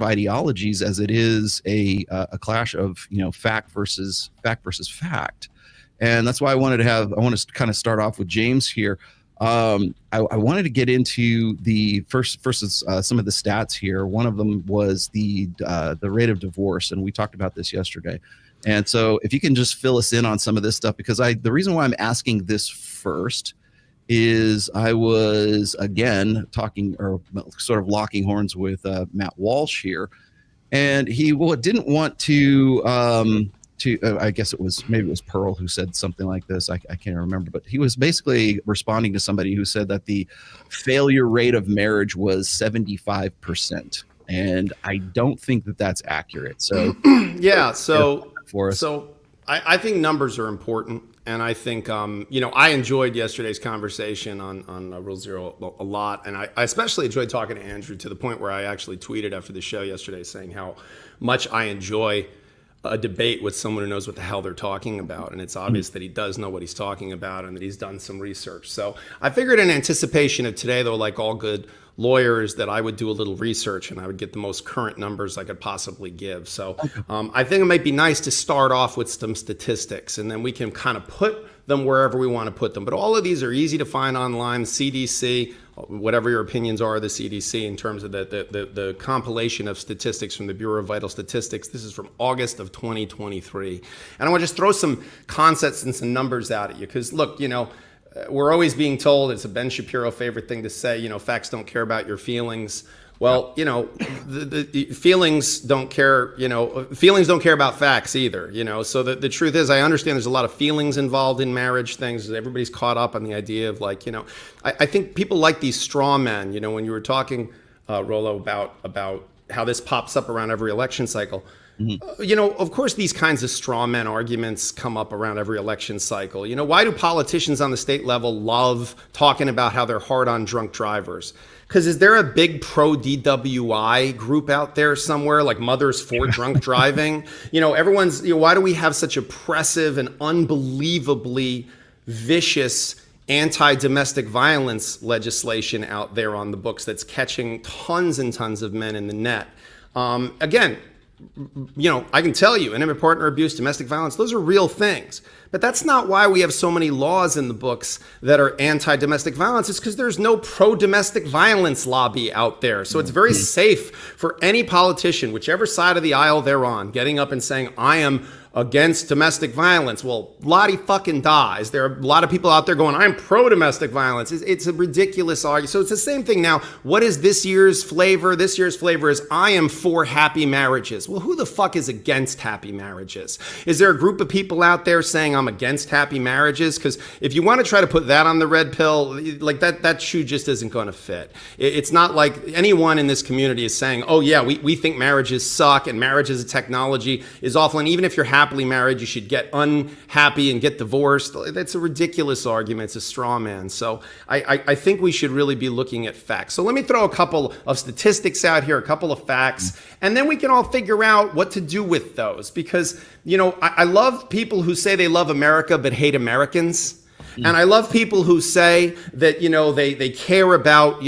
ideologies as it is a clash of fact versus fact. And that's why I want to kind of start off with James here. I wanted to get into the first some of the stats here. One of them was the rate of divorce, and we talked about this yesterday. And so if you can just fill us in on some of this stuff, because the reason why I'm asking this first is I was again talking or sort of locking horns with Matt Walsh here, and he didn't want to I guess maybe it was Pearl who said something like this. I can't remember, but he was basically responding to somebody who said that the failure rate of marriage was 75%, and I don't think that that's accurate. So yeah, so I think numbers are important. And I think, I enjoyed yesterday's conversation on Rule Zero a lot. And I especially enjoyed talking to Andrew to the point where I actually tweeted after the show yesterday saying how much I enjoy a debate with someone who knows what the hell they're talking about. And it's obvious that he does know what he's talking about and that he's done some research. So I figured in anticipation of today, though, like all good lawyers, that I would do a little research and I would get the most current numbers I could possibly give. So I think it might be nice to start off with some statistics, and then we can kind of put them wherever we want to put them. But all of these are easy to find online, CDC, whatever your opinions are of the CDC in terms of the compilation of statistics from the Bureau of Vital Statistics. This is from August of 2023. And I want to just throw some concepts and some numbers out at you, because look, we're always being told, it's a Ben Shapiro favorite thing to say, facts don't care about your feelings. Well, the feelings don't care, feelings don't care about facts either, So the truth is, I understand there's a lot of feelings involved in marriage things. Everybody's caught up on the idea of I think people like these straw men, when you were talking, Rollo, about how this pops up around every election cycle. Of course, these kinds of straw man arguments come up around every election cycle. Why do politicians on the state level love talking about how they're hard on drunk drivers? Because is there a big pro DWI group out there somewhere, like Mothers for Drunk Driving? Everyone's, why do we have such oppressive and unbelievably vicious anti-domestic violence legislation out there on the books that's catching tons and tons of men in the net? Again, I can tell you, intimate partner abuse, domestic violence, those are real things. But that's not why we have so many laws in the books that are anti-domestic violence. It's because there's no pro-domestic violence lobby out there. So it's very safe for any politician, whichever side of the aisle they're on, getting up and saying, I am against domestic violence. Well, Lottie fucking dies. There are a lot of people out there going, I'm pro-domestic violence. It's a ridiculous argument. So it's the same thing now. What is this year's flavor? This year's flavor is I am for happy marriages. Well, who the fuck is against happy marriages? Is there a group of people out there saying I'm against happy marriages? Because if you want to try to put that on the red pill, like that shoe just isn't going to fit. It's not like anyone in this community is saying, oh yeah, we think marriages suck and marriage as a technology is awful. And even if you're happily married, you should get unhappy and get divorced. That's a ridiculous argument. It's a straw man. So I think we should really be looking at facts. So let me throw a couple of statistics out here, a couple of facts, and then we can all figure out what to do with those. Because, I love people who say they love America but hate Americans. And I love people who say that, they care about,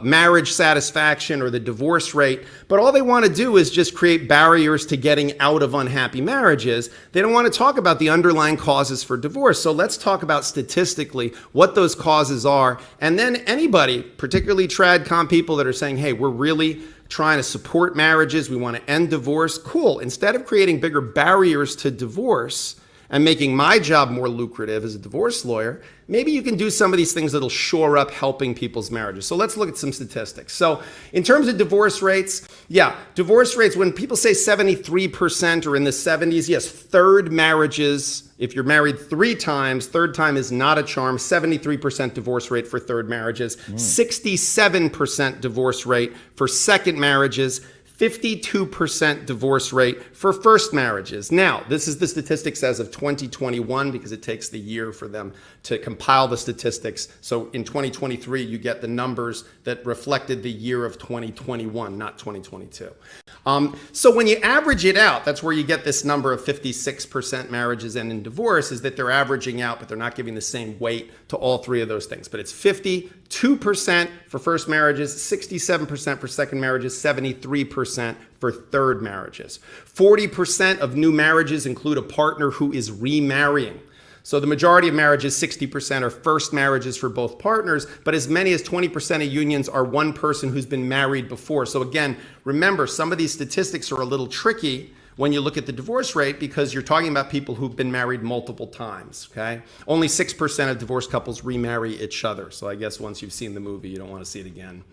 marriage satisfaction or the divorce rate, but all they want to do is just create barriers to getting out of unhappy marriages. They don't want to talk about the underlying causes for divorce. So let's talk about statistically what those causes are. And then anybody, particularly TradCom people that are saying, hey, we're really trying to support marriages, we want to end divorce. Cool. Instead of creating bigger barriers to divorce and making my job more lucrative as a divorce lawyer, maybe you can do some of these things that'll shore up helping people's marriages. So let's look at some statistics. So in terms of divorce rates, divorce rates, when people say 73% or in the 70s, yes, third marriages, if you're married 3 times, third time is not a charm, 73% divorce rate for third marriages, 67% divorce rate for second marriages, 52% divorce rate for first marriages. Now, this is the statistics as of 2021 because it takes the year for them to compile the statistics. So in 2023, you get the numbers that reflected the year of 2021, not 2022. So when you average it out, that's where you get this number of 56% marriages end in divorce, is that they're averaging out, but they're not giving the same weight to all 3 of those things. But it's 52% for first marriages, 67% for second marriages, 73% 30% for third marriages. 40% of new marriages include a partner who is remarrying. So the majority of marriages, 60%, are first marriages for both partners, but as many as 20% of unions are one person who's been married before. So again, remember, some of these statistics are a little tricky when you look at the divorce rate because you're talking about people who've been married multiple times, okay? Only 6% of divorced couples remarry each other. So I guess once you've seen the movie, you don't want to see it again.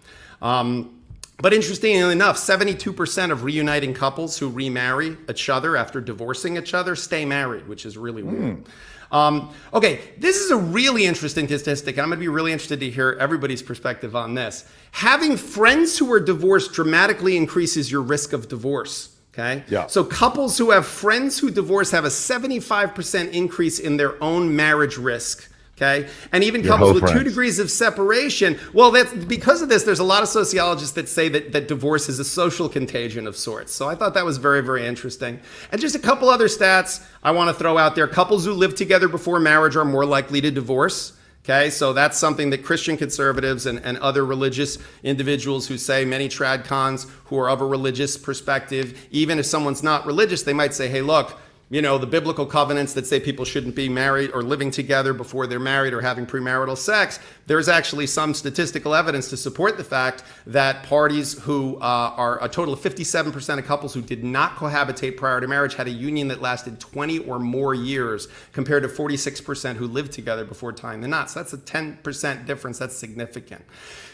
But interestingly enough, 72% of reuniting couples who remarry each other after divorcing each other stay married, which is really weird. Okay, this is a really interesting statistic, and I'm going to be really interested to hear everybody's perspective on this. Having friends who are divorced dramatically increases your risk of divorce. Okay. Yeah. So couples who have friends who divorce have a 75% increase in their own marriage risk. Okay. And even couples with 2 degrees of separation. Well, that's because of this. There's a lot of sociologists that say that divorce is a social contagion of sorts. So I thought that was very, very interesting. And just a couple other stats I want to throw out there. Couples who live together before marriage are more likely to divorce. Okay, so that's something that Christian conservatives and other religious individuals who say, many trad cons who are of a religious perspective, even if someone's not religious, they might say, hey, look, you know, the biblical covenants that say people shouldn't be married or living together before they're married or having premarital sex, there's actually some statistical evidence to support the fact that parties who are a total of 57% of couples who did not cohabitate prior to marriage had a union that lasted 20 or more years compared to 46% who lived together before tying the knot. So that's a 10% difference. That's significant.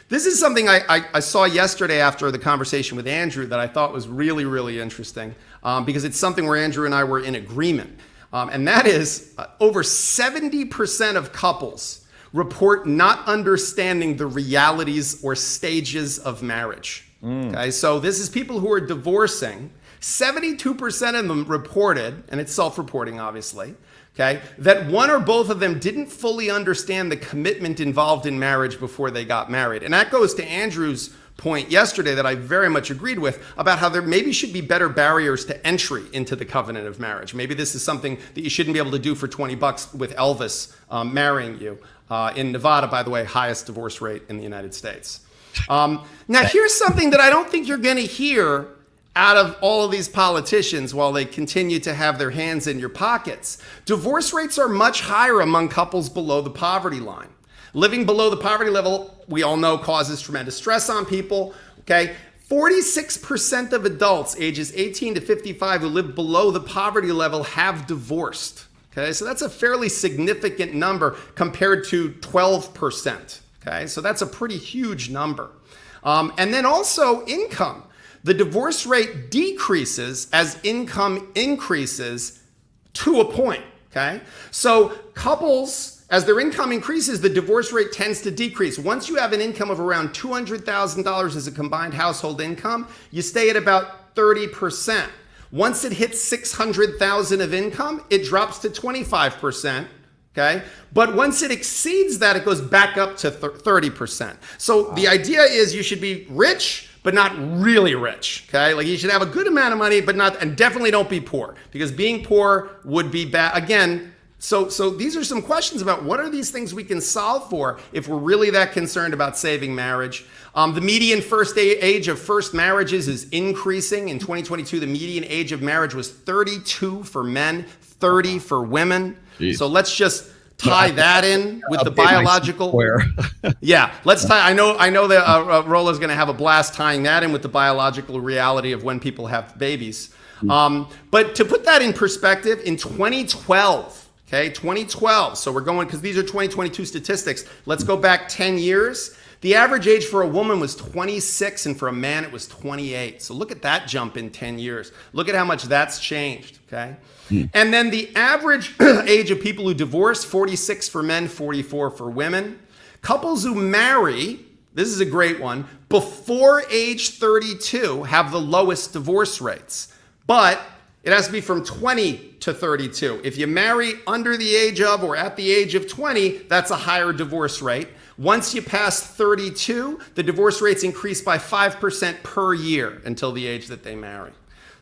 This is something I saw yesterday after the conversation with Andrew that I thought was really, really interesting because it's something where Andrew and I were in agreement. And that is over 70% of couples report not understanding the realities or stages of marriage. Okay, so this is people who are divorcing. 72% of them reported, and it's self-reporting obviously, okay, that one or both of them didn't fully understand the commitment involved in marriage before they got married. And that goes to Andrew's point yesterday that I very much agreed with about how there maybe should be better barriers to entry into the covenant of marriage. Maybe this is something that you shouldn't be able to do for $20 with Elvis marrying you. In Nevada, by the way, highest divorce rate in the United States. Now, here's something that I don't think you're going to hear out of all of these politicians while they continue to have their hands in your pockets. Divorce rates are much higher among couples below the poverty line. Living below the poverty level, we all know, causes tremendous stress on people. Okay, 46% of adults ages 18 to 55 who live below the poverty level have divorced. Okay, so that's a fairly significant number compared to 12%. Okay, so that's a pretty huge number. And then also income. The divorce rate decreases as income increases to a point, okay? So couples, as their income increases, the divorce rate tends to decrease. Once you have an income of around $200,000 as a combined household income, you stay at about 30%. Once it hits $600,000 of income, it drops to 25%. Okay, but once it exceeds that, it goes back up to 30%. So the idea is you should be rich, but not really rich. Okay, like you should have a good amount of money, but not, and definitely don't be poor, because being poor would be bad. Again, so these are some questions about what are these things we can solve for if we're really that concerned about saving marriage. The median age of first marriages is increasing. In 2022, the median age of marriage was 32 for men, 30 for women. Jeez. So let's just tie that in with the biological. Yeah, let's tie. I know that Rollo's going to have a blast tying that in with the biological reality of when people have babies. But to put that in perspective, in 2012, okay, 2012. So we're going, because these are 2022 statistics. Let's go back 10 years. The average age for a woman was 26, and for a man it was 28. So look at that jump in 10 years. Look at how much that's changed, okay? And then the average age of people who divorce, 46 for men, 44 for women. Couples who marry, this is a great one, before age 32 have the lowest divorce rates. But it has to be from 20 to 32. If you marry under the age of or at the age of 20, that's a higher divorce rate. Once you pass 32, the divorce rates increase by 5% per year until the age that they marry.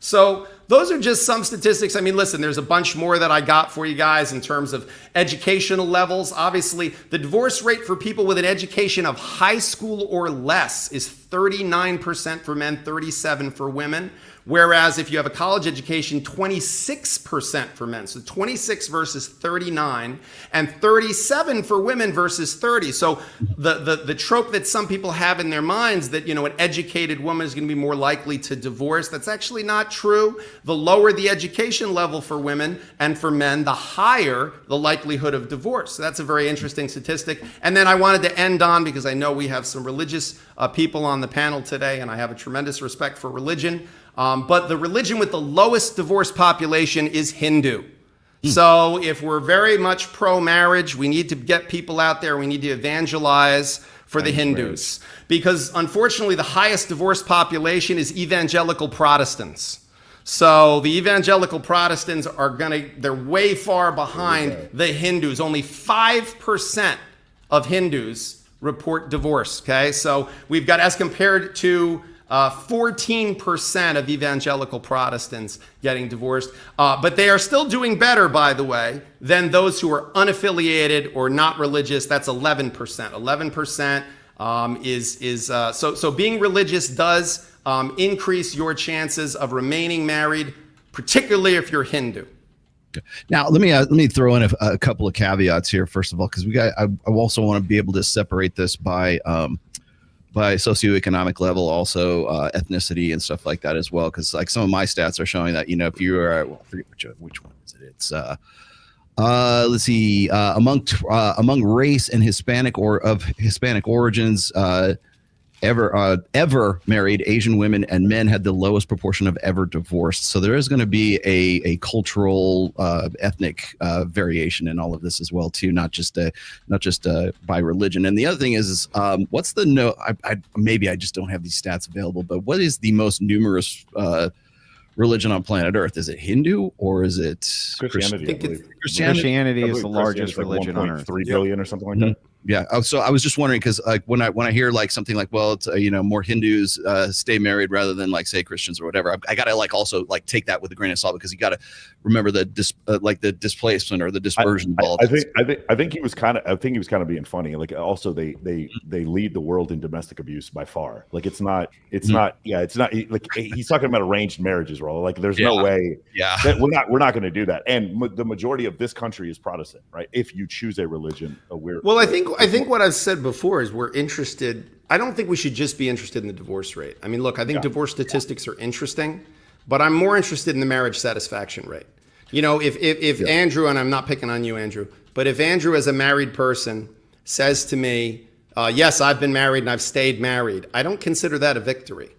So those are just some statistics. I mean, listen, there's a bunch more that I got for you guys in terms of educational levels. Obviously, the divorce rate for people with an education of high school or less is 39% for men, 37% for women. Whereas if you have a college education, 26% for men. So 26 versus 39, and 37 for women versus 30. So the trope that some people have in their minds that, an educated woman is going to be more likely to divorce, that's actually not true. The lower the education level for women and for men, the higher the likelihood of divorce. So that's a very interesting statistic. And then I wanted to end on, because I know we have some religious people on the panel today, and I have a tremendous respect for religion. But the religion with the lowest divorce population is Hindu. So if we're very much pro-marriage, we need to get people out there. We need to evangelize for the Hindus. Because unfortunately, the highest divorce population is evangelical Protestants. So the evangelical Protestants they're way far behind the Hindus. Only 5% of Hindus report divorce, okay? So we've got, as compared to 14% of evangelical Protestants getting divorced. But they are still doing better, by the way, than those who are unaffiliated or not religious. That's 11%. 11% so being religious does increase your chances of remaining married, particularly if you're Hindu. Now, let me throw in a couple of caveats here, first of all, because I also want to be able to separate this by socioeconomic level, also ethnicity and stuff like that as well. Because like some of my stats are showing that, if you are, I forget which one is it? It's let's see, among race and Hispanic or of Hispanic origins, ever married Asian women and men had the lowest proportion of ever divorced. So there is going to be a cultural, ethnic variation in all of this as well too, not just by religion. And the other thing is what's the maybe I just don't have these stats available, but what is the most numerous religion on planet Earth? Is it Hindu or is it Christianity? Christianity is the largest religion on Earth. 3 billion or something like that. Yeah. So I was just wondering, because like when I hear like something like, well, it's more Hindus stay married rather than like say Christians or whatever, I gotta like also like take that with a grain of salt, because you got to remember the displacement or the dispersion involved. I think he was kind of being funny. Like also they lead the world in domestic abuse by far. Like it's not like he's talking about arranged marriages, Rollo. Like there's no way that we're not going to do that. And the majority of this country is Protestant, right? If you choose a religion, I think what I've said before is we're interested. I don't think we should just be interested in the divorce rate. I mean, look, I think divorce statistics are interesting, but I'm more interested in the marriage satisfaction rate. If Andrew, and I'm not picking on you, Andrew, but if Andrew as a married person says to me, yes, I've been married and I've stayed married, I don't consider that a victory.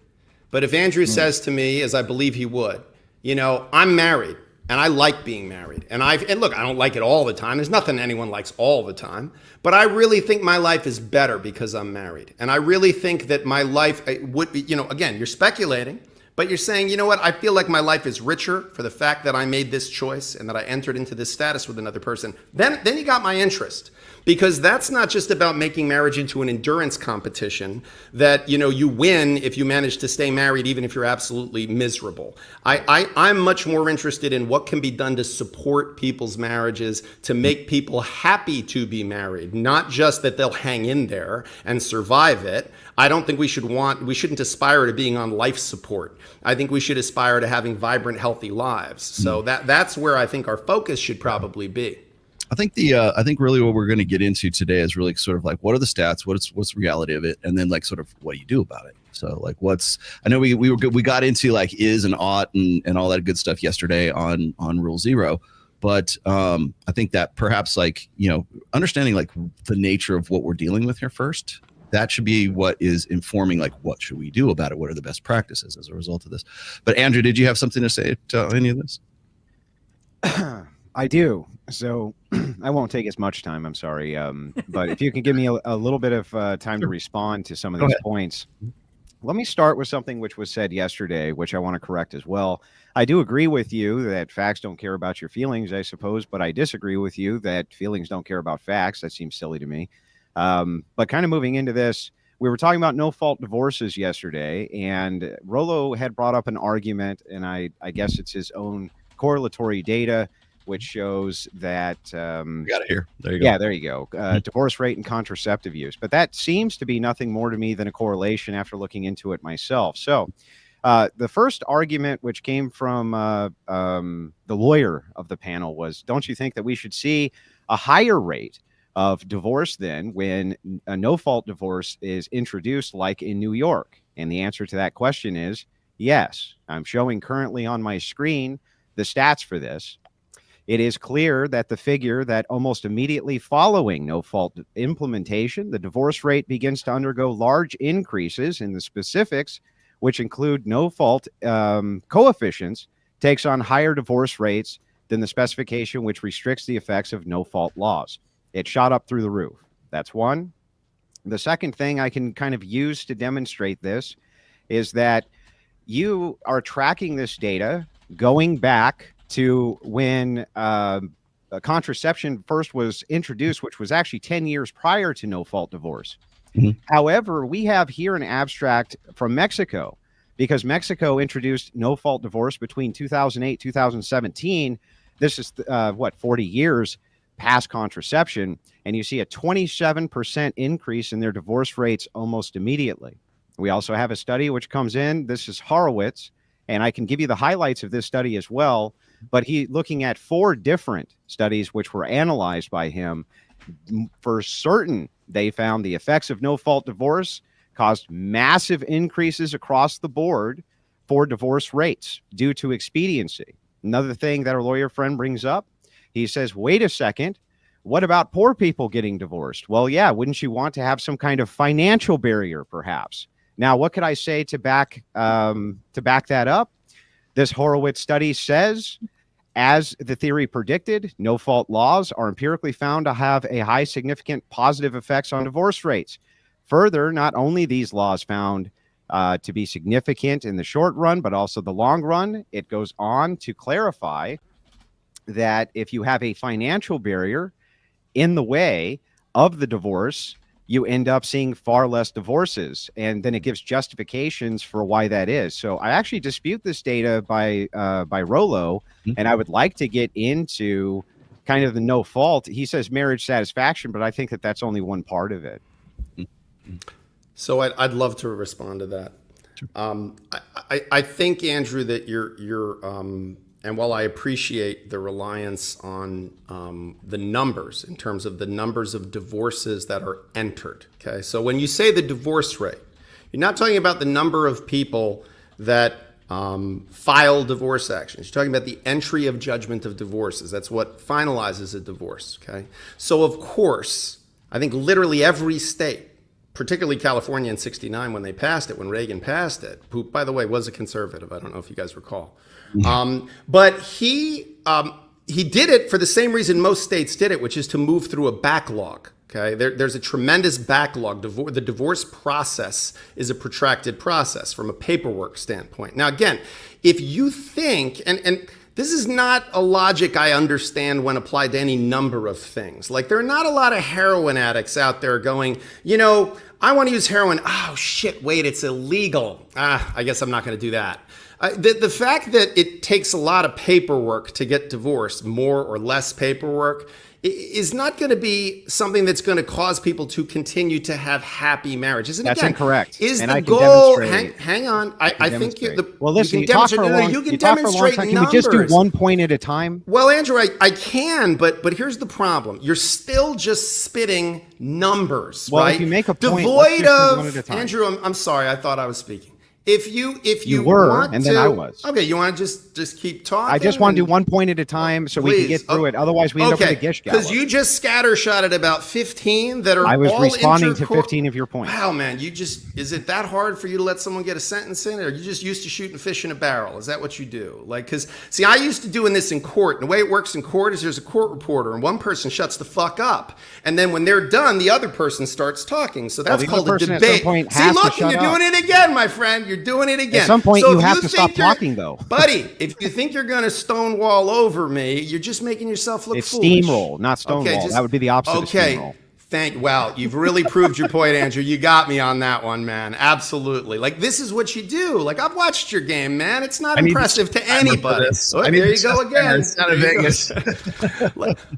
But if Andrew says to me, as I believe he would, I'm married and I like being married. And look, I don't like it all the time. There's nothing anyone likes all the time. But I really think my life is better because I'm married. And I really think that my life would be, again, you're speculating, but you're saying, you know what, I feel like my life is richer for the fact that I made this choice and that I entered into this status with another person. Then you got my interest. Because that's not just about making marriage into an endurance competition that, you win if you manage to stay married, even if you're absolutely miserable. I'm much more interested in what can be done to support people's marriages, to make people happy to be married, not just that they'll hang in there and survive it. I don't think we shouldn't aspire to being on life support. I think we should aspire to having vibrant, healtzy lives. So that's where I think our focus should probably be. I think really what we're going to get into today is really sort of like, what are the stats? What's the reality of it? And then like sort of what do you do about it? So like I know we got into like is and ought and all that good stuff yesterday on Rule Zero. But I think that perhaps like, understanding like the nature of what we're dealing with here first, that should be what is informing like what should we do about it? What are the best practices as a result of this? But Andrew, did you have something to say to any of this? I do. So I won't take as much time. I'm sorry. But if you can give me a little bit of time to respond to some of these points. Let me start with something which was said yesterday, which I want to correct as well. I do agree with you that facts don't care about your feelings, I suppose, but I disagree with you that feelings don't care about facts. That seems silly to me. But kind of moving into this, we were talking about no-fault divorces yesterday, and Rollo had brought up an argument, and I guess it's his own correlatory data which shows that got it here. There you go. Yeah, there you go. Divorce rate and contraceptive use. But that seems to be nothing more to me than a correlation after looking into it myself. So the first argument, which came from the lawyer of the panel, was, don't you think that we should see a higher rate of divorce then when a no-fault divorce is introduced, like in New York? And the answer to that question is yes. I'm showing currently on my screen the stats for this. It is clear that the figure that almost immediately following no-fault implementation, the divorce rate begins to undergo large increases in the specifics, which include no-fault coefficients, takes on higher divorce rates than the specification, which restricts the effects of no-fault laws. It shot up through the roof. That's one. The second thing I can kind of use to demonstrate this is that you are tracking this data going back to when contraception first was introduced, which was actually 10 years prior to no-fault divorce. Mm-hmm. However, we have here an abstract from Mexico, because Mexico introduced no-fault divorce between 2008, 2017. This is 40 years past contraception, and you see a 27% increase in their divorce rates almost immediately. We also have a study which comes in. This is Horowitz, and I can give you the highlights of this study as well. But he looking at 4 different studies which were analyzed by him. For certain, they found the effects of no-fault divorce caused massive increases across the board for divorce rates due to expediency. Another thing that our lawyer friend brings up, he says, wait a second, what about poor people getting divorced? Well, yeah, wouldn't you want to have some kind of financial barrier, perhaps? Now, what could I say to back that up? This Horowitz study says, as the theory predicted, no-fault laws are empirically found to have a high significant positive effects on divorce rates. Further, not only these laws found to be significant in the short run, but also the long run, it goes on to clarify that if you have a financial barrier in the way of the divorce, you end up seeing far less divorces. And then it gives justifications for why that is. So I actually dispute this data by Rollo, and I would like to get into kind of the no fault. He says marriage satisfaction, but I think that that's only one part of it. So I'd love to respond to that. I think, Andrew, that you're and while I appreciate the reliance on the numbers in terms of the numbers of divorces that are entered, okay? So when you say the divorce rate, you're not talking about the number of people that file divorce actions. You're talking about the entry of judgment of divorces. That's what finalizes a divorce, okay? So of course, I think literally every state, particularly California in '69 when they passed it, when Reagan passed it, who, by the way, was a conservative. I don't know if you guys recall. But he did it for the same reason most states did it, which is to move through a backlog. Okay, there's a tremendous backlog. The divorce process is a protracted process from a paperwork standpoint. Now, again, if you think, and this is not a logic I understand when applied to any number of things. Like, there are not a lot of heroin addicts out there going, I want to use heroin. Oh, shit, wait, it's illegal. I guess I'm not going to do that. The fact that it takes a lot of paperwork to get divorced, more or less paperwork, is not going to be something that's going to cause people to continue to have happy marriages. And that's again, incorrect. Is and the I goal? Hang on. I think well, listen. You can demonstrate. You can demonstrate numbers. Can we just do one point at a time? Well, Andrew, I can, but here's the problem. You're still just spitting numbers, well, right? If you make a point, devoid of one at a time. Andrew, I'm sorry. I thought I was speaking. If you were, want and to, then I was. Okay, you want to just keep talking? I just want to do one point at a time so we can get through it. Otherwise, we end up with a gish gallop. Because you just scattershotted about 15 that are I was all responding to 15 of your points. Wow, man, is it that hard for you to let someone get a sentence in? Or are you just used to shooting fish in a barrel? Is that what you do? Because, see, I used to doing this in court. And the way it works in court is there's a court reporter, and one person shuts the fuck up. And then when they're done, the other person starts talking. So that's called a debate. See, look, you're doing it again, my friend. You're doing it again. At some point, you have to stop talking, though. Buddy, if you think you're going to stonewall over me, you're just making yourself look foolish. It's steamroll, not stonewall. That would be the opposite of steamroll. Wow, you've really proved your point, Andrew. You got me on that one, man. Absolutely. Like, this is what you do. Like, I've watched your game, man. It's not impressive to anybody. Oh, there you go again. It's out of Vegas.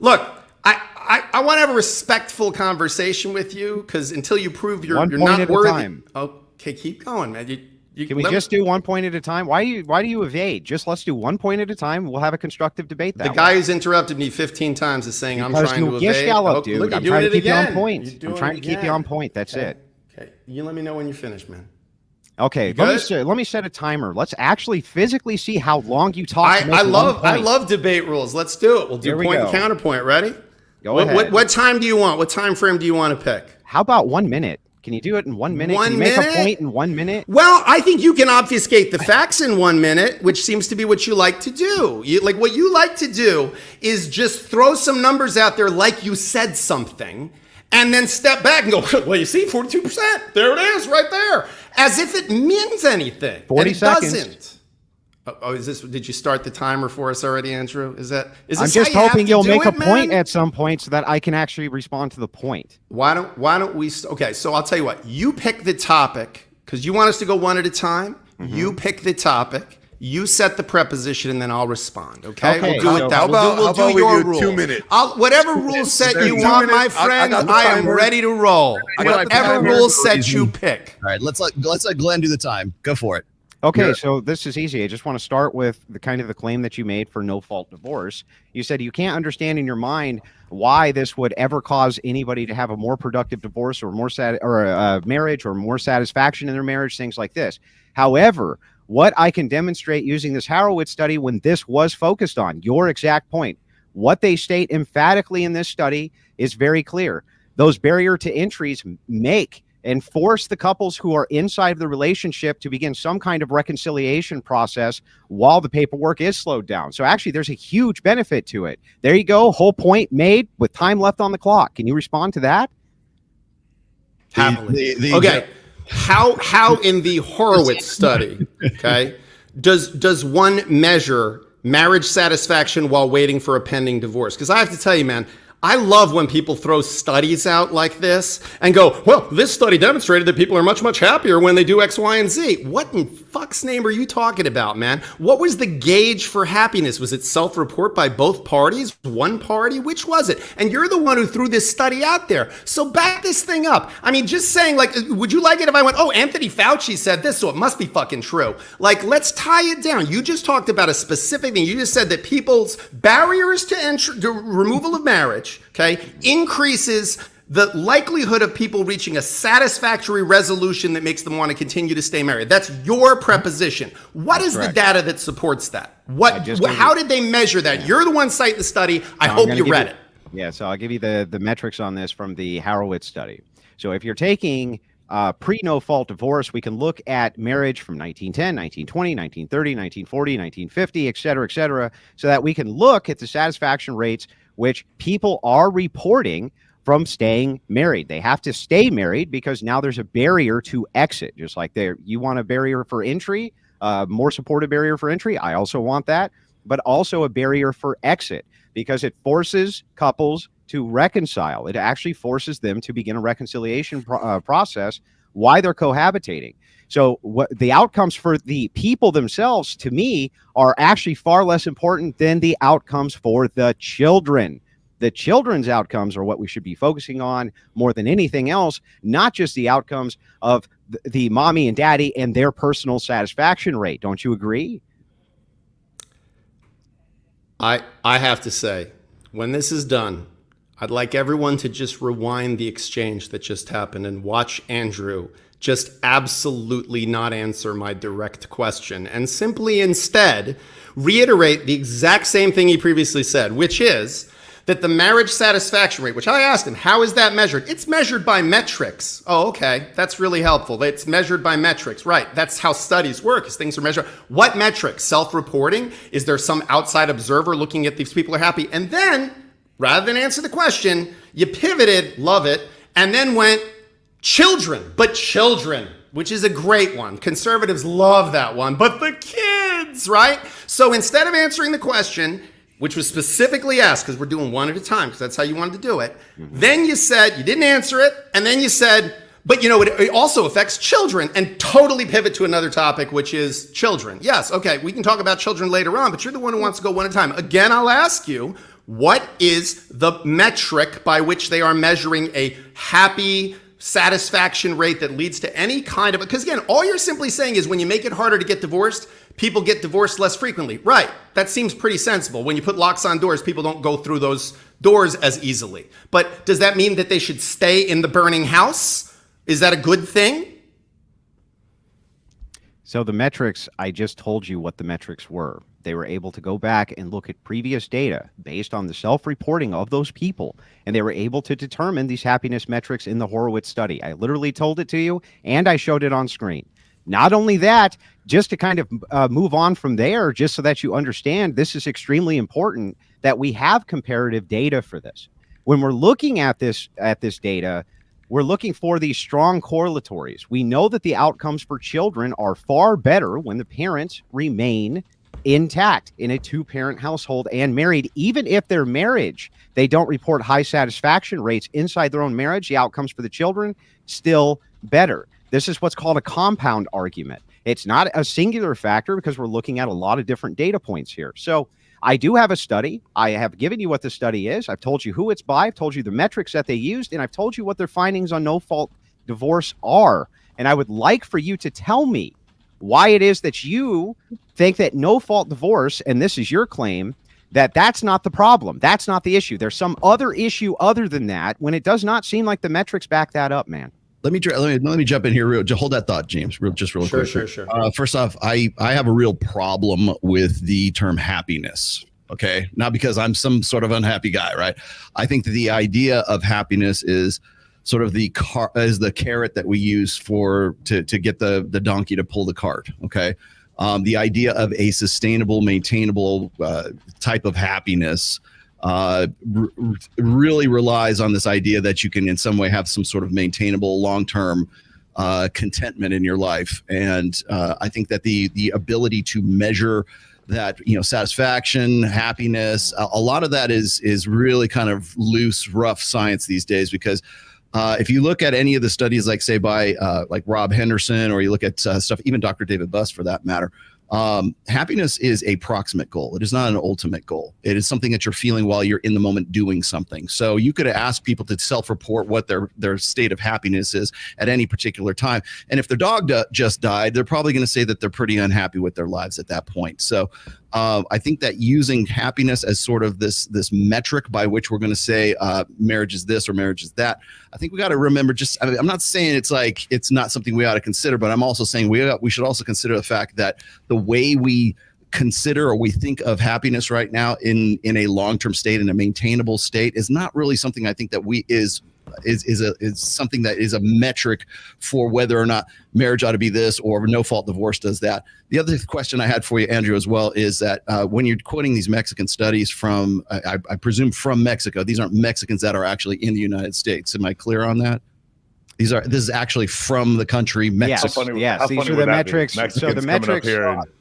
Look, I want to have a respectful conversation with you, because until you prove you're not worthy. Okay, keep going, man. Can we just do 1 point at a time? Why do you evade? Just let's do 1 point at a time. We'll have a constructive debate. The guy who's interrupted me 15 times is saying I'm trying to evade. Dude. Look, I'm trying to keep you on point. I'm trying to keep you on point. That's it. Okay, you let me know when you're finished, man. Okay, let me set a timer. Let's actually physically see how long you talk. I love debate rules. Let's do it. We'll do point and counterpoint. Ready? Go ahead. What time do you want? What time frame do you want to pick? How about 1 minute? Can you do it in 1 minute? Can you make a point in 1 minute? Well, I think you can obfuscate the facts in 1 minute, which seems to be what you like to do. What you like to do is just throw some numbers out there like you said something, and then step back and go, well, you see, 42%. There it is right there. As if it means anything. 40 seconds. Doesn't. Oh, did you start the timer for us already, Andrew? Is this I'm just hoping you'll make a point at some point so that I can actually respond to the point. Why don't we? Okay, so I'll tell you what. You pick the topic, because you want us to go one at a time. Mm-hmm. You pick the topic. You set the preposition, and then I'll respond. Okay, we'll do it that. We'll do your rule. 2 minutes. Whatever rule set you want, my friend. I am ready to roll. Whatever rule set you pick. All right, let's let Glenn do the time. Go for it. Okay, so this is easy. I just want to start with the claim that you made for no-fault divorce. You said you can't understand in your mind why this would ever cause anybody to have a more productive divorce or a marriage or more satisfaction in their marriage, things like this. However, what I can demonstrate using this Horowitz study, when this was focused on your exact point, what they state emphatically in this study is very clear. Those barrier to entries make and force the couples who are inside of the relationship to begin some kind of reconciliation process while the paperwork is slowed down. So actually, there's a huge benefit to it. There you go. Whole point made with time left on the clock. Can you respond to that? Happily. Okay. How in the Horowitz study, okay, does one measure marriage satisfaction while waiting for a pending divorce? Because I have to tell you, man, I love when people throw studies out like this and go, well, this study demonstrated that people are much, much happier when they do X, Y, and Z. What in fuck's name are you talking about, man? What was the gauge for happiness? Was it self-report by both parties? One party? Which was it? And you're the one who threw this study out there. So back this thing up. I mean, just saying, like, would you like it if I went, oh, Anthony Fauci said this, so it must be fucking true. Like, let's tie it down. You just talked about a specific thing. You just said that people's barriers to removal of marriage, okay, increases the likelihood of people reaching a satisfactory resolution that makes them want to continue to stay married. That's your preposition. What is the data that supports that? How did they measure that? Yeah. You're the one citing the study. I hope you read it. Yeah, so I'll give you the metrics on this from the Horowitz study. So if you're taking pre-no-fault divorce, we can look at marriage from 1910, 1920, 1930, 1940, 1950, et cetera, so that we can look at the satisfaction rates which people are reporting from staying married. They have to stay married because now there's a barrier to exit. Just like you want a barrier for entry, more supportive barrier for entry. I also want that, but also a barrier for exit because it forces couples to reconcile. It actually forces them to begin a reconciliation process while they're cohabitating. So what the outcomes for the people themselves, to me, are actually far less important than the outcomes for the children. The children's outcomes are what we should be focusing on more than anything else, not just the outcomes of the mommy and daddy and their personal satisfaction rate. Don't you agree? I have to say, when this is done, I'd like everyone to just rewind the exchange that just happened and watch Andrew just absolutely not answer my direct question and simply instead reiterate the exact same thing he previously said, which is that the marriage satisfaction rate, which I asked him, how is that measured? It's measured by metrics. Oh, okay. That's really helpful. It's measured by metrics. Right. That's how studies work, is things are measured. What metrics? Self-reporting? Is there some outside observer looking at these people are happy? And then, rather than answer the question, you pivoted, love it, and then went, children, which is a great one. Conservatives love that one, but the kids, right? So instead of answering the question, which was specifically asked, because we're doing one at a time, because that's how you wanted to do it. Then you said, you didn't answer it, and then you said, but it also affects children, and totally pivot to another topic, which is children. Yes, okay, we can talk about children later on, but you're the one who wants to go one at a time. Again, I'll ask you, what is the metric by which they are measuring a happy satisfaction rate that leads to any kind of, because again, all you're simply saying is when you make it harder to get divorced, people get divorced less frequently. Right. That seems pretty sensible. When you put locks on doors, people don't go through those doors as easily. But does that mean that they should stay in the burning house? Is that a good thing? So the metrics, I just told you what the metrics were. They were able to go back and look at previous data based on the self-reporting of those people, and they were able to determine these happiness metrics in the Horowitz study. I literally told it to you, and I showed it on screen. Not only that, just to kind of move on from there, just so that you understand, this is extremely important that we have comparative data for this. When we're looking at this data, we're looking for these strong correlatories. We know that the outcomes for children are far better when the parents remain intact in a two-parent household and married. Even if their marriage, they don't report high satisfaction rates inside their own marriage, the outcomes for the children still better. This is what's called a compound argument. It's not a singular factor because we're looking at a lot of different data points here. So I do have a study. I have given you what the study is. I've told you who it's by. I've told you the metrics that they used, and I've told you what their findings on no-fault divorce are. And I would like for you to tell me why it is that you think that no-fault divorce, and this is your claim, that's not the problem. That's not the issue. There's some other issue other than that, when it does not seem like the metrics back that up, man. Let me jump in here. Hold that thought, James. Real quick. Sure. First off, I have a real problem with the term happiness. Okay, not because I'm some sort of unhappy guy, right? I think that the idea of happiness is sort of the carrot that we use to get the donkey to pull the cart. Okay, the idea of a sustainable, maintainable type of happiness really relies on this idea that you can in some way have some sort of maintainable long-term contentment in your life. And I think that the ability to measure that, satisfaction, happiness, a lot of that is really kind of loose, rough science these days, because if you look at any of the studies, like say by like Rob Henderson, or you look at stuff, even Dr. David Buss for that matter, happiness is a proximate goal. It is not an ultimate goal. It is something that you're feeling while you're in the moment doing something. So you could ask people to self-report what their state of happiness is at any particular time. And if their dog just died, they're probably going to say that they're pretty unhappy with their lives at that point. So I think that using happiness as sort of this metric by which we're going to say marriage is this or marriage is that, I think we got to remember, I'm not saying it's not something we ought to consider, but I'm also saying we should also consider the fact that the way we consider or we think of happiness right now in a long-term state, in a maintainable state, is not really something I think that is something that is a metric for whether or not marriage ought to be this or no-fault divorce does that. The other question I had for you, Andrew, as well, is that when you're quoting these Mexican studies from, I presume from Mexico, these aren't Mexicans that are actually in the United States. Am I clear on that? This is actually from the country Mexico. Yes, these are the metrics. So the metrics.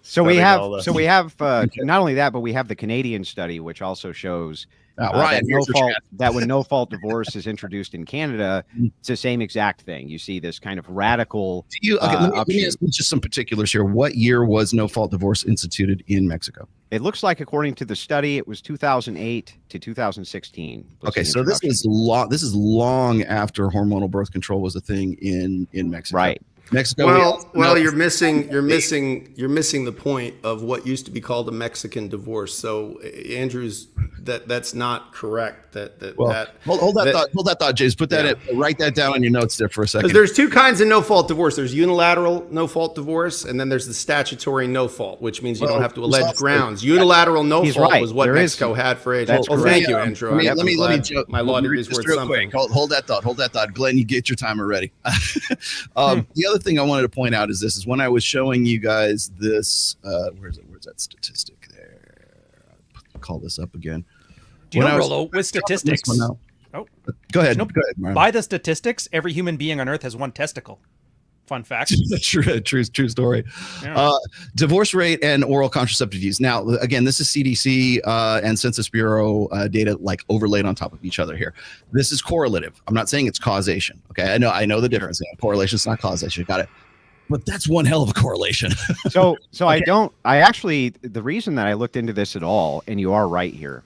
So we have not only that, but we have the Canadian study, which also shows that when no-fault divorce is introduced in Canada, it's the same exact thing. You see this kind of radical. Let me ask just some particulars here. What year was no-fault divorce instituted in Mexico? It looks like, according to the study, it was 2008 to 2016. Okay, so this is long after hormonal birth control was a thing in Mexico. Right. Mexico. Well, you're missing the point of what used to be called a Mexican divorce. So, Andrews, that's not correct. Hold that thought, James. Write that down on your notes there for a second. Because there's two kinds of no-fault divorce. There's unilateral no-fault divorce, and then there's the statutory no-fault, which means you don't have to allege grounds. Unilateral no-fault was what Mexico had for ages. Thank you, Andrew. Let me jump. My law degree is worth something. Hold that thought. Glenn, you get your timer ready. The other thing I wanted to point out is when I was showing you guys this, where's that statistic there? I'll call this up again. Do you know, Rollo, with statistics? Go ahead. By the statistics, every human being on Earth has one testicle. Fun fact. true story. Yeah. Divorce rate and oral contraceptive use. Now, again, this is CDC and Census Bureau data like overlaid on top of each other here. This is correlative. I'm not saying it's causation. Okay, I know the difference. Yeah, correlation is not causation. Got it. But that's one hell of a correlation. So okay. The reason that I looked into this at all, and you are right here,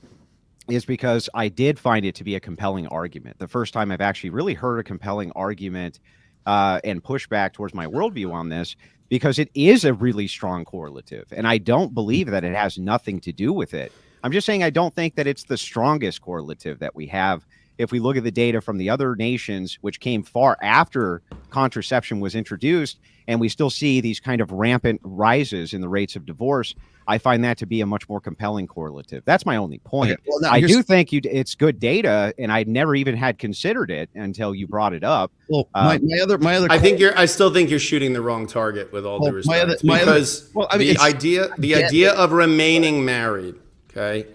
is because I did find it to be a compelling argument. The first time I've actually really heard a compelling argument and pushback towards my worldview on this, because it is a really strong correlative. And I don't believe that it has nothing to do with it. I'm just saying I don't think that it's the strongest correlative that we have. If we look at the data from the other nations, which came far after contraception was introduced, and we still see these kind of rampant rises in the rates of divorce, I find that to be a much more compelling correlative. That's my only point. Okay, well, I do think it's good data, and I never even had considered it until you brought it up. Well, my other. I still think you're shooting the wrong target with all due respect. The idea of remaining married, okay,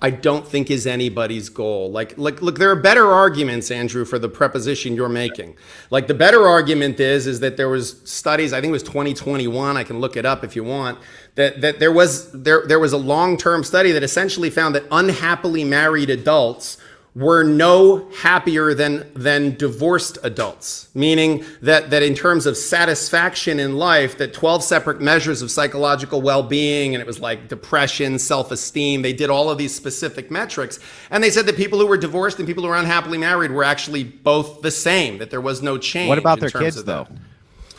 I don't think is anybody's goal. Look, there are better arguments, Andrew, for the preposition you're making. Like the better argument is that there was studies, I think it was 2021, I can look it up if you want, that there was a long-term study that essentially found that unhappily married adults were no happier than divorced adults, meaning that in terms of satisfaction in life, that 12 separate measures of psychological well-being, and it was like depression, self-esteem, they did all of these specific metrics, and they said that people who were divorced and people who were unhappily married were actually both the same, that there was no change. What about their kids, though?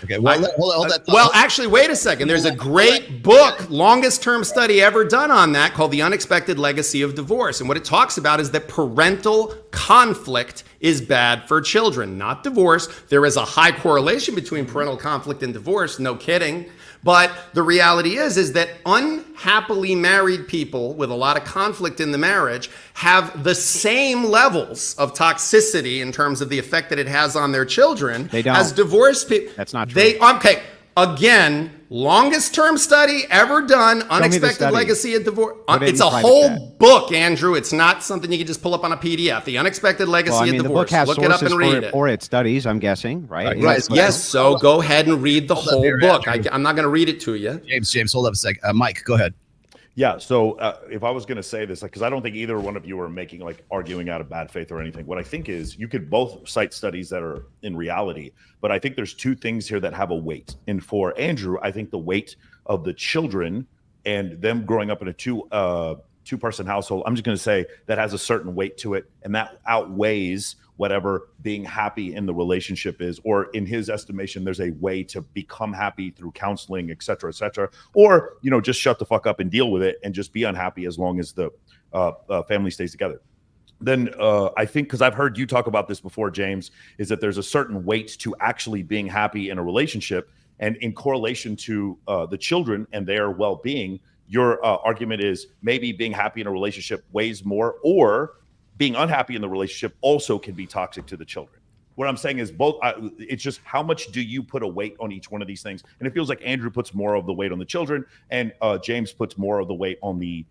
Okay, well, actually, wait a second. There's a great book, longest term study ever done on that, called The Unexpected Legacy of Divorce. And what it talks about is that parental conflict is bad for children, not divorce. There is a high correlation between parental conflict and divorce, no kidding. But the reality is that unhappily married people with a lot of conflict in the marriage have the same levels of toxicity in terms of the effect that it has on their children as divorced people. That's not true. Okay. Again, longest term study ever done, Unexpected Legacy of Divorce. It's a whole book, Andrew. It's not something you can just pull up on a PDF. The Unexpected Legacy of Divorce. The book has Look it up and read it. For its studies, I'm guessing, right? Right. Yes. So go ahead and read the whole book. I'm not going to read it to you. James, hold up a sec. Mike, go ahead. Yeah. So if I was going to say this, because I don't think either one of you are arguing out of bad faith or anything. What I think is you could both cite studies that are in reality, but I think there's two things here that have a weight. And for Andrew, I think the weight of the children and them growing up in a two-person household, I'm just going to say that has a certain weight to it, and that outweighs whatever being happy in the relationship is, or in his estimation, there's a way to become happy through counseling, et cetera, or, just shut the fuck up and deal with it and just be unhappy as long as the family stays together. Then I think, because I've heard you talk about this before, James, is that there's a certain weight to actually being happy in a relationship, and in correlation to the children and their well-being, your argument is maybe being happy in a relationship weighs more, or being unhappy in the relationship also can be toxic to the children. What I'm saying is both. It's just how much do you put a weight on each one of these things? And it feels like Andrew puts more of the weight on the children, and James puts more of the weight on the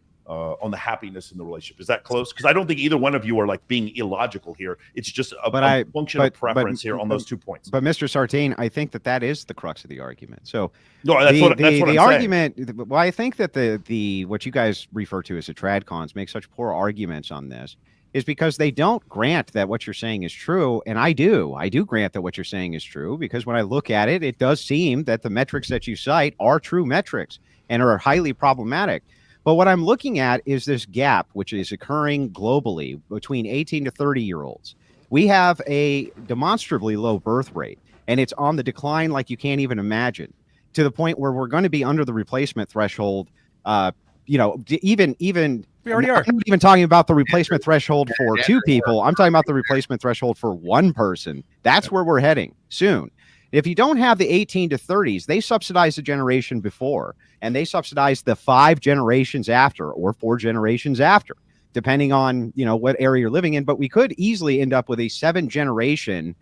happiness in the relationship. Is that close? Because I don't think either one of you are being illogical here. It's just a function of preference here on those 2 points. But Mr. Sartain, I think that is the crux of the argument. So no, that's what the I'm argument. Saying. Well, I think that the what you guys refer to as the tradcons make such poor arguments on this is because they don't grant that what you're saying is true. And I do grant that what you're saying is true, because when I look at it, it does seem that the metrics that you cite are true metrics and are highly problematic. But what I'm looking at is this gap, which is occurring globally between 18 to 30-year-olds. We have a demonstrably low birth rate, and it's on the decline like you can't even imagine, to the point where we're going to be under the replacement threshold. Even we already are. I'm not even talking about the replacement threshold for two people. I'm talking about the replacement threshold for one person. That's where we're heading soon. If you don't have the 18 to 30s, they subsidize the generation before, and they subsidize the 5 generations after, or 4 generations after, depending on what area you're living in. But we could easily end up with a 7-generation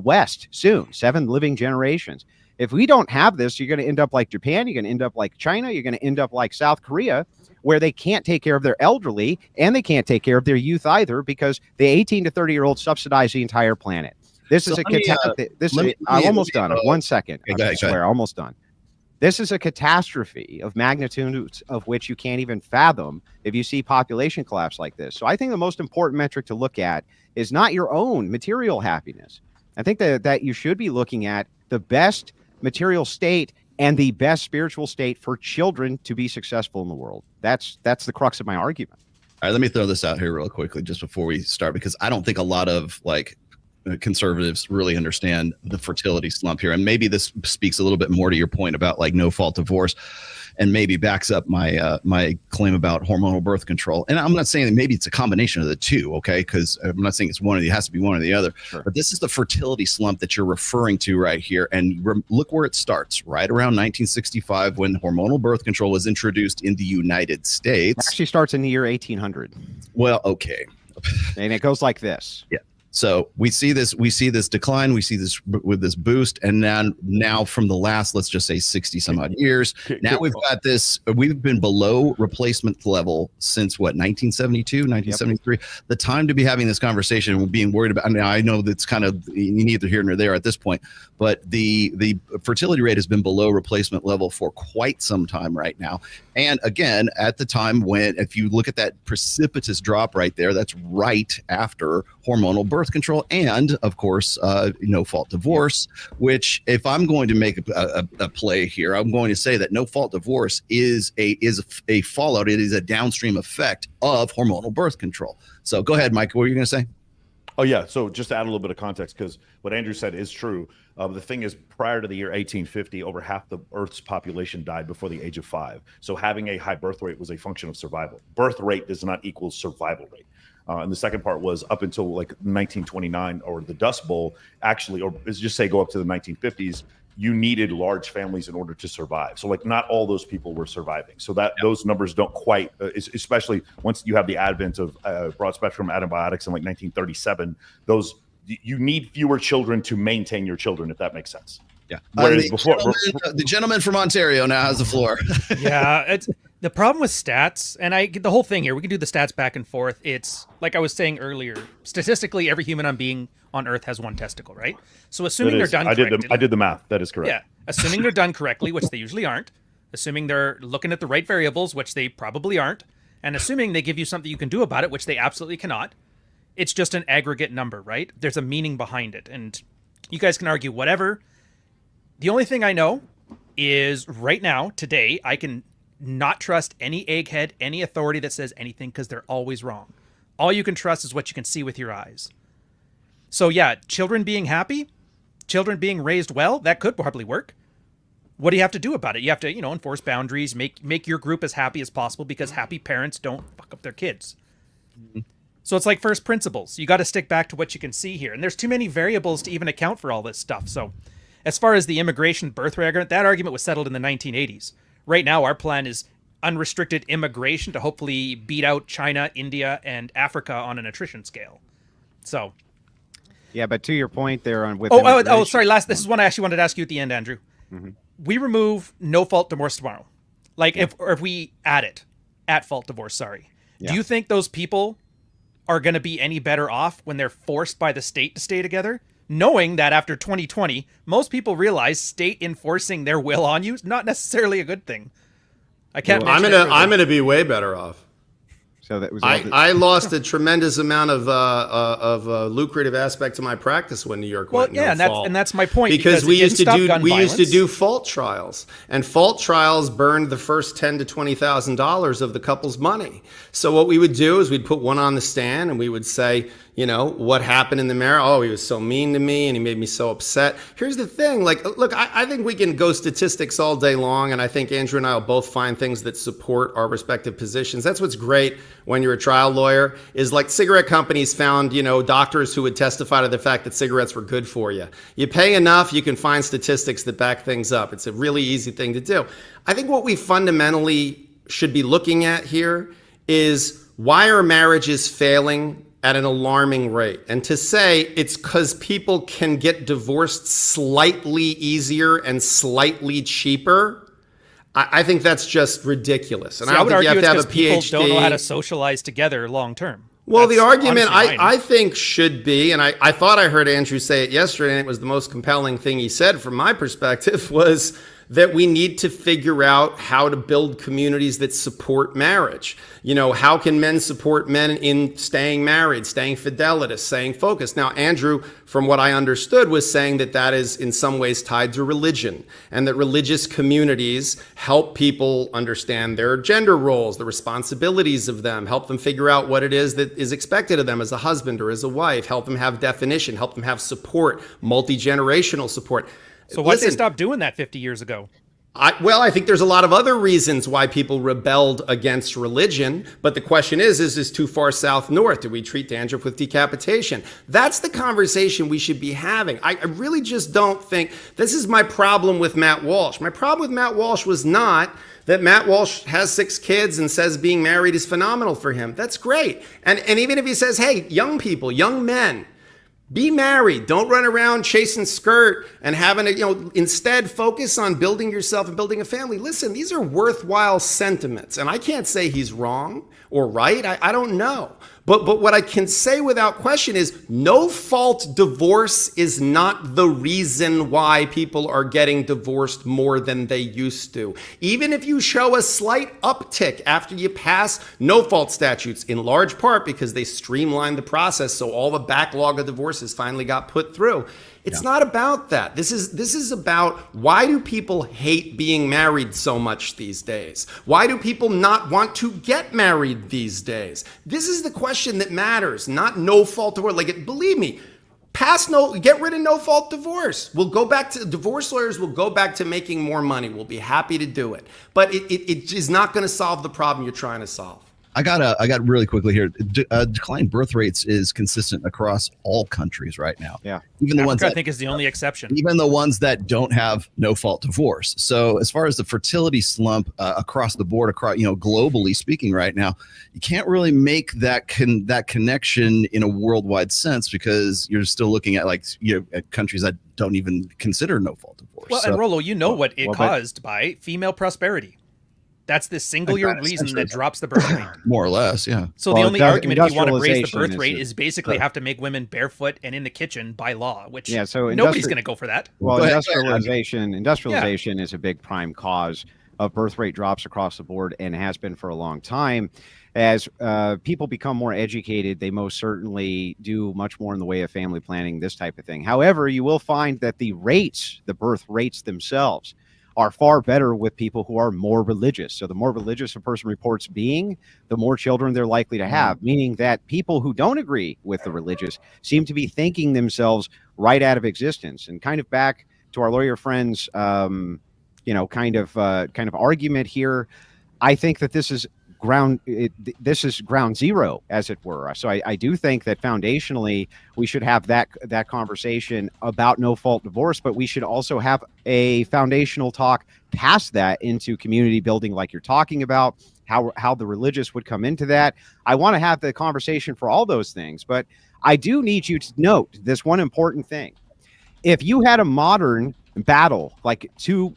West soon, 7 living generations. If we don't have this, you're going to end up like Japan. You're going to end up like China. You're going to end up like South Korea, where they can't take care of their elderly and they can't take care of their youth either, because the 18 to 30-year-olds subsidize the entire planet. This is a catastrophe. I'm almost done. 1 second. I swear, almost done. This is a catastrophe of magnitudes of which you can't even fathom if you see population collapse like this. So I think the most important metric to look at is not your own material happiness. I think that you should be looking at the best material state and the best spiritual state for children to be successful in the world. That's the crux of my argument. All right, let me throw this out here real quickly just before we start, because I don't think a lot of conservatives really understand the fertility slump here. And maybe this speaks a little bit more to your point about no fault divorce, and maybe backs up my my claim about hormonal birth control. And I'm not saying that maybe it's a combination of the two, okay? Because I'm not saying it's it has to be one or the other. Sure. But this is the fertility slump that you're referring to right here. And look where it starts, right around 1965, when hormonal birth control was introduced in the United States. It actually starts in the year 1800. Well, okay. And it goes like this. Yeah. So we see this decline, we see this with this boost, and now from the last, let's just say 60 some odd years, now we've been below replacement level since 1972, 1973. Yep. The time to be having this conversation and being worried about, I know that's kind of neither here nor there at this point, but the fertility rate has been below replacement level for quite some time right now. And again, at the time when, if you look at that precipitous drop right there, that's right after hormonal birth control and, of course, no fault divorce, which, if I'm going to make a play here, I'm going to say that no fault divorce is a fallout. It is a downstream effect of hormonal birth control. So go ahead, Mike. What were you going to say? Oh, yeah. So just to add a little bit of context, because what Andrew said is true. The thing is, prior to the year 1850, over half the Earth's population died before the age of 5. So having a high birth rate was a function of survival. Birth rate does not equal survival rate. And the second part was up until 1929, or the Dust Bowl, actually, or let's just say go up to the 1950s, you needed large families in order to survive. So not all those people were surviving. So those numbers don't quite, especially once you have the advent of broad spectrum antibiotics in 1937, you need fewer children to maintain your children, if that makes sense. Yeah. The gentleman from Ontario now has the floor. Yeah, it's the problem with stats, and I get the whole thing here. We can do the stats back and forth. It's like I was saying earlier. Statistically, every human being on Earth has one testicle, right? So assuming they're done correctly, I did the math. That is correct. Yeah, assuming they're done correctly, which they usually aren't. Assuming they're looking at the right variables, which they probably aren't, and assuming they give you something you can do about it, which they absolutely cannot. It's just an aggregate number, right? There's a meaning behind it, and you guys can argue whatever. The only thing I know is right now, today, I can not trust any egghead, any authority that says anything, because they're always wrong. All you can trust is what you can see with your eyes. So yeah, children being happy, children being raised well, that could probably work. What do you have to do about it? You have to, enforce boundaries, make your group as happy as possible, because happy parents don't fuck up their kids. Mm-hmm. So it's like first principles. You got to stick back to what you can see here. And there's too many variables to even account for all this stuff. So as far as the immigration birth rate argument, that argument was settled in the 1980s. Right now, our plan is unrestricted immigration to hopefully beat out China, India, and Africa on an attrition scale. So. Yeah, but to your point there on with. Sorry. This is one I actually wanted to ask you at the end, Andrew. Mm-hmm. We remove no fault divorce tomorrow. If we add it, at fault divorce, sorry. Yeah. Do you think those people are going to be any better off when they're forced by the state to stay together? Knowing that after 2020, most people realize state enforcing their will on you is not necessarily a good thing. I'm gonna be way better off. So that was. I lost a tremendous amount of lucrative aspects of my practice when New York went. Well, yeah, and that's my point. Because we used to do fault trials, and fault trials burned the first $10,000 to $20,000 of the couple's money. So what we would do is we'd put one on the stand, and we would say, what happened in the marriage? Oh, he was so mean to me, and he made me so upset. Here's the thing. Look, I think we can go statistics all day long, and I think Andrew and I will both find things that support our respective positions. That's what's great when you're a trial lawyer, is cigarette companies found, doctors who would testify to the fact that cigarettes were good for you. You pay enough, you can find statistics that back things up. It's a really easy thing to do. I think what we fundamentally should be looking at here is, why are marriages failing at an alarming rate? And to say it's because people can get divorced slightly easier and slightly cheaper, I think that's just ridiculous. And I would don't think argue you have to have a people PhD. Don't know how to socialize together long term. Well, That's the argument honestly mine. I think should be, and I thought I heard Andrew say it yesterday, and it was the most compelling thing he said from my perspective, was that we need to figure out how to build communities that support marriage. You know, how can men support men in staying married, staying fidelitous, staying focused? Now, Andrew, from what I understood, was saying that that is in some ways tied to religion, and that religious communities help people understand their gender roles, the responsibilities of them, help them figure out what it is that is expected of them as a husband or as a wife, help them have definition, help them have support, multi-generational support. So why did they stop doing that 50 years ago? I think there's a lot of other reasons why people rebelled against religion, but the question is this too far south north? Do we treat dandruff with decapitation? That's the conversation we should be having. I really just don't think, this is my problem with Matt Walsh. My problem with Matt Walsh was not that Matt Walsh has 6 kids and says being married is phenomenal for him. That's great. And even if he says, hey, young people, young men, be married. Don't run around chasing skirt and having instead focus on building yourself and building a family. Listen, these are worthwhile sentiments. And I can't say he's wrong or right. I don't know. But what I can say without question is no fault divorce is not the reason why people are getting divorced more than they used to. Even if you show a slight uptick after you pass no fault statutes, in large part because they streamlined the process so all the backlog of divorces finally got put through. It's not about that. This is about, why do people hate being married so much these days? Why do people not want to get married these days? This is the question that matters, not no fault divorce. Believe me, get rid of no fault divorce. We'll go back to, divorce lawyers will go back to making more money. We'll be happy to do it. But it is not going to solve the problem you're trying to solve. I got really quickly here. Declining birth rates is consistent across all countries right now. Yeah, even the ones I think is the only exception. Even the ones that don't have no fault divorce. So as far as the fertility slump across the board, globally speaking, right now, you can't really make that connection in a worldwide sense because you're still looking at at countries that don't even consider no fault divorce. Well, and Rollo, what it caused by female prosperity. That's the singular reason that drops the birth rate. More or less, yeah. So the only argument if you want to raise the birth rate is basically have to make women barefoot and in the kitchen by law, which nobody's going to go for that. Well, industrialization is a big prime cause of birth rate drops across the board and has been for a long time. As people become more educated, they most certainly do much more in the way of family planning, this type of thing. However, you will find that the birth rates themselves, are far better with people who are more religious. So the more religious a person reports being, the more children they're likely to have, meaning that people who don't agree with the religious seem to be thinking themselves right out of existence. And kind of back to our lawyer friends, kind of argument here, I think that this is ground zero, as it were. So I do think that foundationally we should have that conversation about no fault divorce, but we should also have a foundational talk past that into community building, like you're talking about, how the religious would come into that. I want to have the conversation for all those things, but I do need you to note this one important thing. If you had a modern battle, like two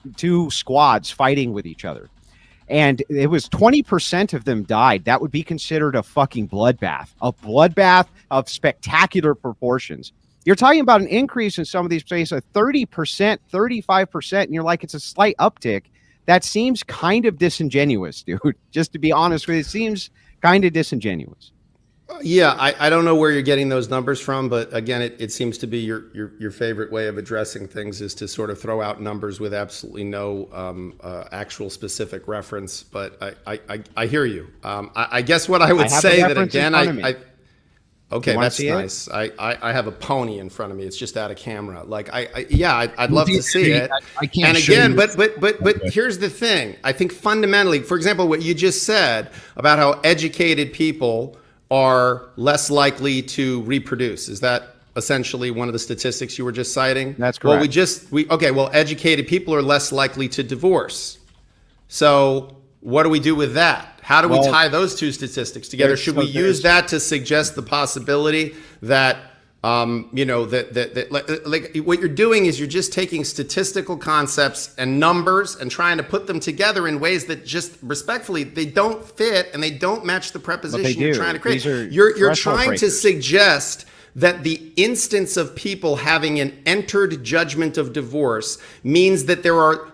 squads fighting with each other, and it was 20% of them died, that would be considered a fucking bloodbath, a bloodbath of spectacular proportions. You're talking about an increase in some of these places of 30%, 35%, and you're like, it's a slight uptick. That seems kind of disingenuous, dude. Just to be honest with you, it seems kind of disingenuous. Yeah, I don't know where you're getting those numbers from, but again, it seems to be your favorite way of addressing things is to sort of throw out numbers with absolutely no actual specific reference. But I hear you. I guess what I would say that again, okay, that's nice. I have a pony in front of me. It's just out of camera. I'd love to see it. I can't. And again, but here's the thing. I think fundamentally, for example, what you just said about how educated people are less likely to reproduce. Is that essentially one of the statistics you were just citing? That's correct. Well, educated people are less likely to divorce. So what do we do with that? How do we tie those two statistics together? Should we use that to suggest the possibility that Like what you're doing is you're just taking statistical concepts and numbers and trying to put them together in ways that just respectfully, they don't fit and they don't match the preposition you're trying to create. You're trying to suggest that the instance of people having an entered judgment of divorce means that there are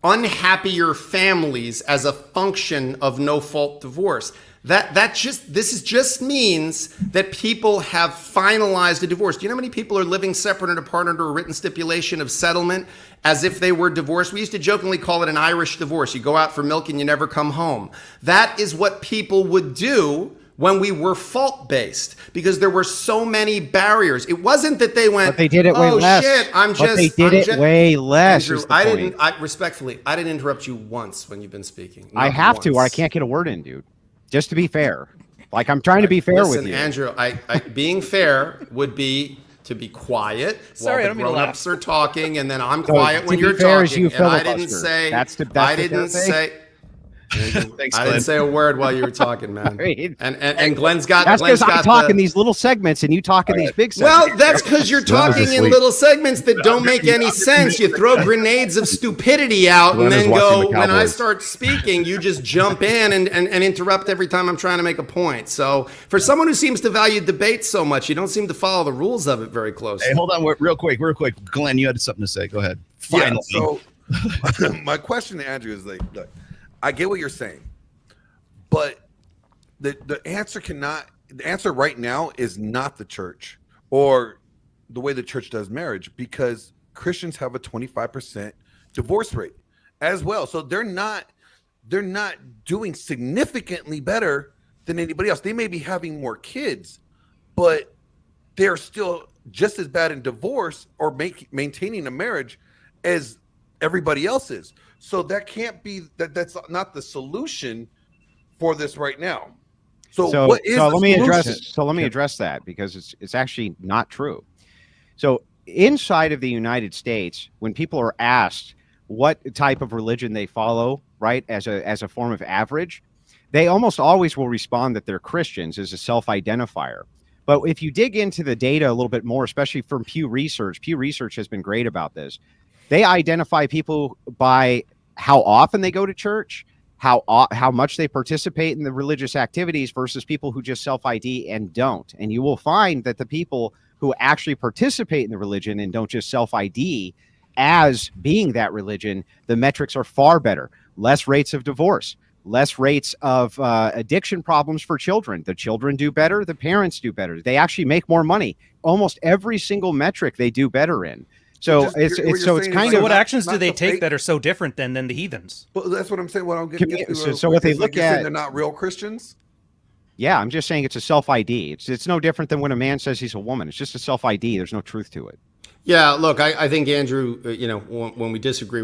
unhappier families as a function of no-fault divorce. This just means that people have finalized a divorce. Do you know how many people are living separate and apart under a written stipulation of settlement as if they were divorced? We used to jokingly call it an Irish divorce. You go out for milk and you never come home. That is what people would do when we were fault-based, because there were so many barriers. It wasn't that they went, but they did it way less. Shit, they did it way less. Andrew, respectfully, I didn't interrupt you once when you've been speaking. I have to, or I can't get a word in, dude. Just to be fair. Like, I'm trying to be fair with you. Andrew, being fair would be to be quiet while the grown-ups are talking, and then I'm quiet when you're talking. And I didn't say, Thanks, I didn't say a word while you were talking, man. And Glenn's got. That's because I talk in these little segments and you talk in these big segments. Well, that's because you're talking in little segments that don't make any sense. You throw grenades of stupidity out and then go, when I start speaking, you just jump in and interrupt every time I'm trying to make a point. So for someone who seems to value debate so much, you don't seem to follow the rules of it very closely. Hey, hold on real quick. Glenn, you had something to say. Go ahead. Finally. Yeah, so my question to Andrew is like, look, I get what you're saying, but the answer right now is not the church or the way the church does marriage, because Christians have a 25% divorce rate as well. So they're not doing significantly better than anybody else. They may be having more kids, but they're still just as bad in divorce or maintaining a marriage as everybody else is. So that can't be that's not the solution for this right now. So what is let me address that, because it's actually not true. So inside of the United States, when people are asked what type of religion they follow, right, as a form of average, they almost always will respond that they're Christians as a self-identifier. But if you dig into the data a little bit more, especially from Pew Research has been great about this. They identify people by how often they go to church, how much they participate in the religious activities versus people who just self-ID and don't. And you will find that the people who actually participate in the religion and don't just self-ID as being that religion, the metrics are far better. Less rates of divorce, less rates of addiction problems for children. The children do better. The parents do better. They actually make more money. Almost every single metric they do better in. So it's kind of what actions do they take that are so different than the heathens? Well, that's what I'm saying. What I'm getting so what they look at, they're not real Christians. Yeah, I'm just saying it's a self-ID. It's no different than when a man says he's a woman. It's just a self-ID. There's no truth to it. Yeah, look, I think Andrew, when we disagree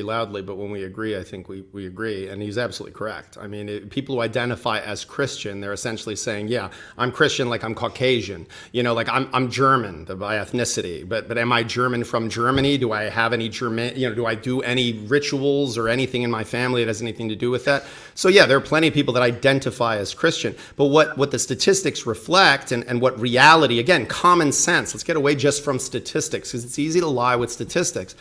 loudly, but when we agree, I think we agree, and he's absolutely correct. I mean, people who identify as Christian, they're essentially saying, yeah, I'm Christian like I'm Caucasian, like I'm German by ethnicity, but am I German from Germany? Do I have any German, do I do any rituals or anything in my family that has anything to do with that? So yeah, there are plenty of people that identify as Christian, but what the statistics reflect and what reality, again, common sense, let's get away just from statistics, because it's easy to lie with statistics.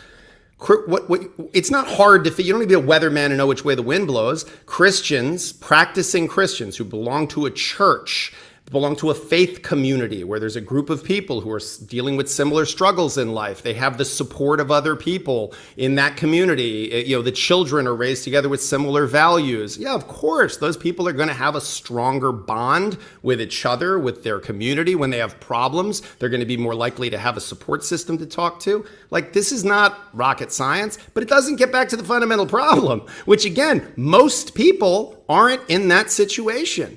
It's not hard to, you don't need to be a weatherman to know which way the wind blows. Practicing Christians who belong to a church, belong to a faith community where there's a group of people who are dealing with similar struggles in life. They have the support of other people in that community. The children are raised together with similar values. Yeah, of course, those people are going to have a stronger bond with each other, with their community. When they have problems, they're going to be more likely to have a support system to talk to. Like, this is not rocket science, but it doesn't get back to the fundamental problem, which again, most people aren't in that situation.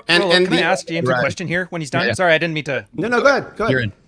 Can I ask James a question here when he's done? Yeah. Sorry, I didn't mean to. No, go ahead.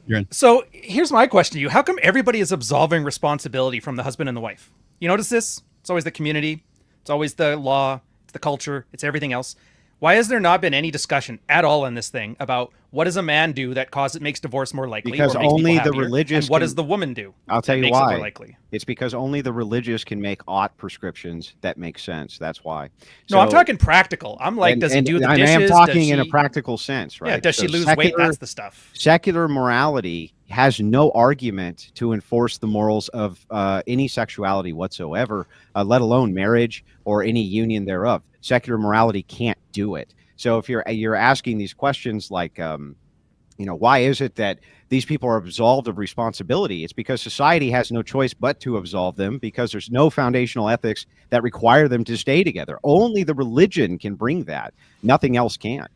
You're in. So here's my question to you. How come everybody is absolving responsibility from the husband and the wife? You notice this? It's always the community. It's always the law. It's the culture. It's everything else. Why has there not been any discussion at all in this thing about what does a man do that makes divorce more likely? Because or makes only people the happier, religious and what can- does the woman do? I'll tell that you makes it why. more likely? It's because only the religious can make ought prescriptions that make sense. That's why. No, I'm talking practical. I'm like, does he do the dishes? I am Does talking in a she- practical sense, right? Yeah, does she lose weight? That's the stuff. Secular morality has no argument to enforce the morals of any sexuality whatsoever, let alone marriage or any union thereof. Secular morality can't do it. So if you're asking these questions like, why is it that these people are absolved of responsibility? It's because society has no choice but to absolve them, because there's no foundational ethics that require them to stay together. Only the religion can bring that. Nothing else can.